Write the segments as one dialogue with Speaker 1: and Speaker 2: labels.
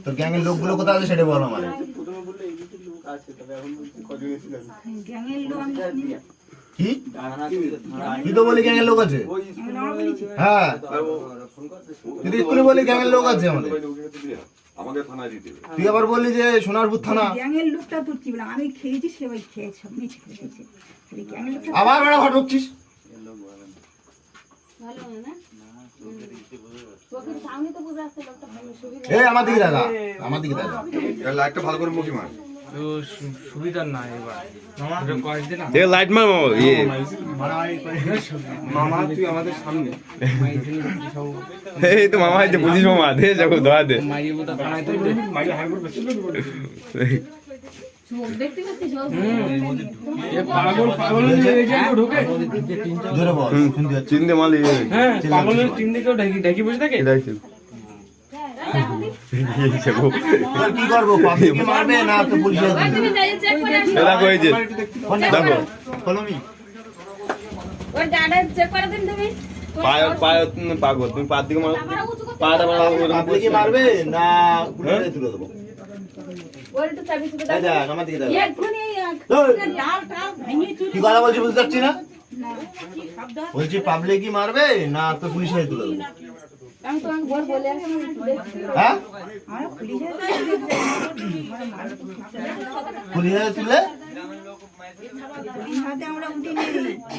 Speaker 1: তোর গ্যাংয়ের লোকগুলো কোথায় আছে সেটা বল আমারে। কি তুই তো বলি গ্যাংয়ের লোক আছে? হ্যাঁ তুই এক্ষুনি বলি গ্যাংয়ের লোক আছে আমাদের, তুই আবার বললি যে সোনারপুর থানা।
Speaker 2: গ্যাংয়ের লোকটা তোর কি বললাম, আমি খেয়েছি সবাই খেয়েছে, মিছে খেয়েছে।
Speaker 1: আবার বেড়া ঘর ঢুকছিস। এই আমার দিকে দেখা, আমার দিকে দেখা,
Speaker 3: লাইটটা ভালো করে মুখি মার।
Speaker 4: তো সুবিধা নাই এবার কয়েকদিন
Speaker 5: লাইট মার মামা, ইয়ে
Speaker 4: মামা তুই আমাদের সামনে
Speaker 5: এই তো মামা হয়তো বুঝিস মামা, দে যাবো ধোয়া দে
Speaker 4: মাইয়ে বোধ থানায় তো মাইয়ে হাই করবে পাগল পাগল ঢুকে
Speaker 1: জোরে বল, শুনতে পাচ্ছি।
Speaker 5: চিনতে মালি
Speaker 4: হ্যাঁ পাগলের টিম দিকেও ঢাকি বসে থাকে।
Speaker 1: এবার কি করবো, পাবলিককে মারবে না তো পুলিশে
Speaker 5: দেখো এই যে দেখো
Speaker 1: কলমি
Speaker 5: পাগল, তুমি পার দিকে মারো, পাটা
Speaker 1: পাবলিককে মারবে না পুলিশে তুলে দেবো। এই দেখ, আমার দিকে দেখ। কি কথা বলছি বুঝতে পারছি না, বলছি পাবলিকই মারবে না তো পুলিশে তুলে দেবো। হ্যাঁ পুলিশে তুলে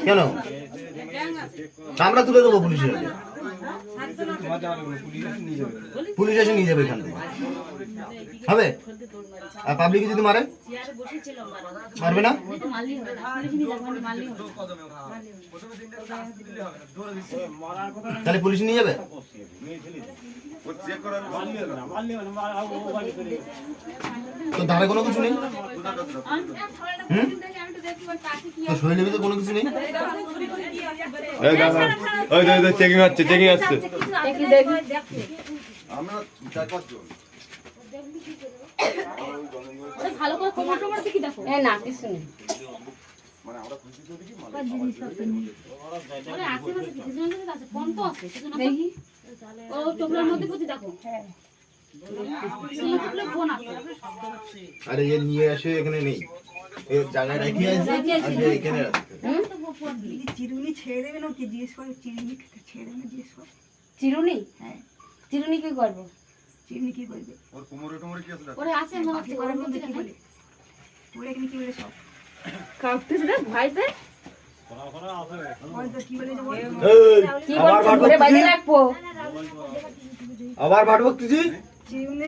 Speaker 1: কেন, আমরা তুলে দেবো পুলিশের হাতে। পুলিশ এসে নিয়ে যাবে এখান থেকে, হবে? আর পাবলিকে যদি মারে, মারবে না? তাহলে পুলিশ নিয়ে যাবে? তো ধারে কোনো কিছু নেই, তো শরীরের ভিতরে কোনো কিছু নেই।
Speaker 5: চেকিং হচ্ছে, চেকিং আসছে।
Speaker 6: ভালো করে কোমর টোমর দেখি দেখো। না কিছু নেই। আশেপাশে কিছু জন আছে, ফোন তো আছে। দেখি ও টোপলার মধ্যে বুঝি দেখো। হ্যাঁ ফোন আছে।
Speaker 1: আরে এ নিয়ে আসে এখানে নেই, এই জায়গায় রেখে আছে এখানে।
Speaker 2: চিরুনি ছেড়ে দেবে না, কি জিজ্ঞেস করে চিরুনি ছেড়ে দেবে জিজ্ঞেস করে।
Speaker 6: চিরুনি? হ্যাঁ চিরুনি কি করবো?
Speaker 2: চিরুনি কি করবে?
Speaker 3: ওর কোমরে টোমরে কি আছে?
Speaker 6: ওরে আছে মনে হচ্ছে
Speaker 2: ওর মধ্যে কি বলে, ওরা এখানে কি বলে সব
Speaker 6: কাঁপতেছে না ভয়তে।
Speaker 2: হয়তো কি বলে যে বলে
Speaker 6: কি করবো? বাইরে রাখবো।
Speaker 1: আবার ভাট বকতেছি।
Speaker 2: চিরুনি